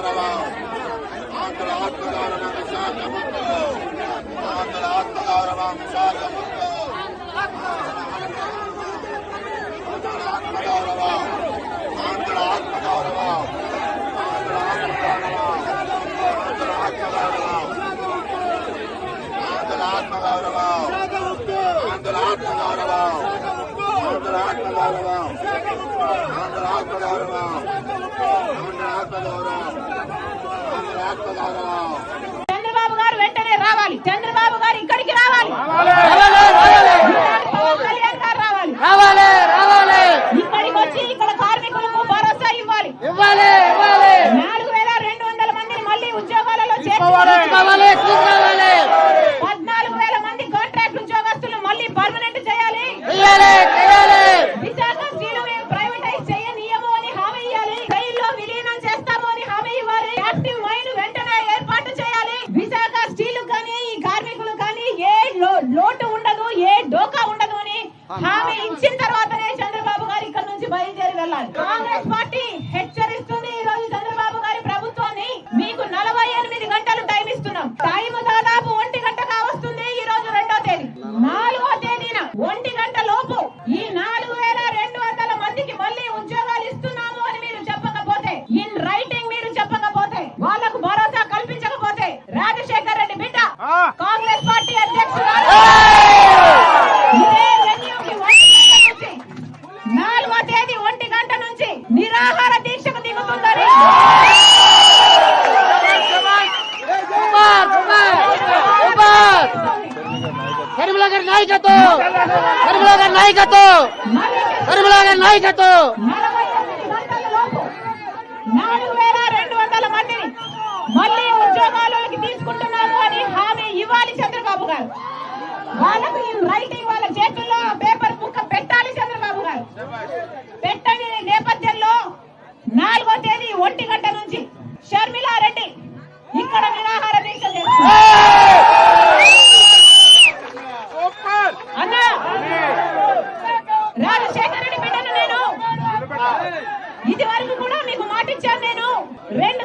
ఆత్మగౌరవం ఆంధ్ర ఆత్మగౌరవం విశాఖ ముక్కు ఆంధ్ర ఆత్మగౌరవం విశాఖ ముక్కు ఆత్మగౌరవం ఆంధ్ర ఆత్మగౌరవం ఆంధ్ర ఆత్మగౌరవం ఆంధ్ర ఆత్మగౌరవం ఆంధ్ర ఆత్మగౌరవం ఆంధ్ర ఆత్మగౌరవం ఆంధ్ర ఆత్మగౌరవం ఆంధ్ర ఆత్మగౌరవం ఆంధ్ర ఆత్మగౌరవం ఆంధ్ర ఆత్మగౌరవం. చంద్రబాబు గారు వెంటనే రావాలి. చంద్రబాబు గారు ఇక్కడికి రావాలి. పవన్ కళ్యాణ్ గారు రావాలి. ఇక్కడికి వచ్చి ఇక్కడ కార్మికులకు భరోసా ఇవ్వాలి. 4200 మందిని మళ్ళీ ఉద్యోగాలలో చేర్చుకోవాలి. 14,000 మంది కాంట్రాక్ట్ ఉద్యోగస్తులు మళ్ళీ పర్మనెంట్ చేయాలి. విశాఖ స్టీలు ప్రైవేటైజ్ చేయనీయము అని హామీ ఇవ్వాలి. రైల్లో విలీనం చేస్తాము అని హామీ ఇవ్వాలి. యాక్టివ్ మైన్ వెంటనే ఏర్పాటు చేయాలి. విశాఖ స్టీలు కానీ ఈ కార్మికులు కానీ ఏ లోటు ఉండదు, ఏ డోకా ఉండదు అని హామీ ఇచ్చిన తర్వాతనే చంద్రబాబు గారు ఇక్కడ నుంచి బయలుదేరి వెళ్ళాలి. కాంగ్రెస్ పార్టీ హెచ్చరిస్తుంది ఈ రోజు చంద్రబాబు గారి ప్రభుత్వాన్ని. మీకు 48 గంటలు టైం ఇస్తున్నాం. టైం దాదాపు 1 గంటగా వస్తుంది. ఈ రోజు 2వ తేదీ, 4వ తేదీన 1 గంట లోపు ఈ 4200 మందికి మళ్ళీ ఉద్యోగాలు ఇస్తున్నాము అని మీరు చెప్పకపోతే, ఇన్ రైటింగ్ మీరు చెప్పకపోతే, వాళ్లకు భరోసా కల్పించకపోతే రాజశేఖర్ రెడ్డి బిడ్డ కాంగ్రెస్ పార్టీ అధ్యక్షురాలు ఇదే వెన్యూకి 1 గంట నుంచి 4వ తేదీ 1 గంట నుంచి నిరాహార దీక్షకు దిగుతుందని నాయకత్వం 48 గంటల లోపు 4200 మందిని మళ్ళీ ఉద్యోగాలకి తీసుకుంటున్నాము అని హామీ ఇవ్వాలి చంద్రబాబు గారు. వాళ్ళకు ఈ రైటింగ్ వాళ్ళ చేతుల్లో పేపర్ బుక్ పెట్టాలి చంద్రబాబు గారు. పెట్టని నేపథ్యంలో 4వ తేదీ 1 గంట నుంచి షర్మిలారెడ్డి ఇక్కడ నిరాహార దీక్ష చేస్తారు. అన్నా రాజశేఖర రెడ్డి బిడ్డను నేను ఇది వరకు కూడా మీకు మాట ఇచ్చాను. నేను 2